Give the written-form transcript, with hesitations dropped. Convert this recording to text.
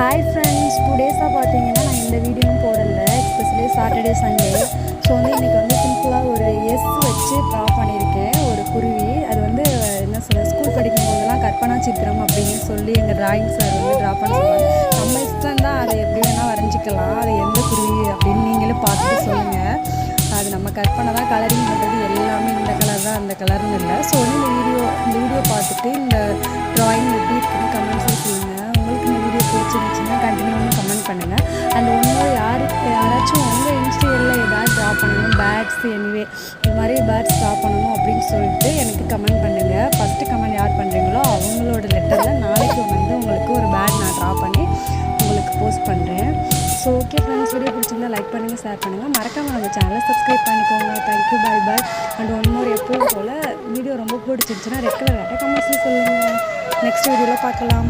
Hi friends, 2 டேஸாக பார்த்தீங்கன்னா நான் இந்த வீடியோவும் போடலை, எஸ்பெஷலி சாட்டர்டே சண்டே. ஸோ இன்றைக்கி சிம்பிளாக ஒரு எஸ் வச்சு ட்ரா பண்ணியிருக்கேன். ஒரு குருவி, அது என்ன சொல்ல, ஸ்கூல் படிக்கும் போதெல்லாம் கற்பனா சித்திரம் அப்படின்னு சொல்லி எங்கள் டிராயிங் சார் ட்ரா பண்ண சொல்லுவாங்க. நம்ம இஷ்டம் தான், அதை எப்படி வேணால் வரைஞ்சிக்கலாம். அது எந்த குருவி அப்படின்னு நீங்களும் பார்த்துட்டு சொல்லுங்கள். அது நம்ம கற்பனை தான், கலரிங் பண்ணுறது எல்லாமே இந்த கலர் தான் அந்த கலர்னு இல்லை. ஸோ இந்த வீடியோ பார்த்துட்டு இந்த ட்ராயிங் எப்படி இருக்குன்னு கமெண்ட்ஸில் சொல்லுங்கள். உங்களுக்கு இந்த வீடியோ பிடிச்சிருந்துச்சுன்னா கண்டினியூன்னு கமெண்ட் பண்ணுங்கள். அண்ட் யாராச்சும் உங்கள் இன்ஸ்டாவில் ஏதாவது ட்ரா பண்ணணும், பேர்ட்ஸ் எனிவே இது மாதிரி பேர்ட்ஸ் ட்ரா பண்ணணும் அப்படின்னு சொல்லிட்டு எனக்கு கமெண்ட் பண்ணுங்கள். ஃபஸ்ட்டு கமெண்ட் யார் பண்ணுறீங்களோ அவங்களோட லெட்டரில் நாளைக்கு உங்களுக்கு ஒரு பேர்ட் நான் ட்ரா பண்ணி உங்களுக்கு போஸ்ட் பண்ணுறேன். ஸோ ஓகே ஃப்ரெண்ட்ஸ், வீடியோ பிடிச்சிருந்தா லைக் பண்ணுங்கள், ஷேர் பண்ணுங்கள், மறக்காமல் நம்ம சேனலை சப்ஸ்கிரைப் பண்ணிக்கோங்க. Thank you, by. அண்ட் எப்பவும் போல் வீடியோ ரொம்ப பிடிச்சிருச்சுன்னா ரெட் கலர் கமெண்ட்ஸில் சொல்லுங்கள். நெக்ஸ்ட் வீடியோவில் பார்க்கலாம்.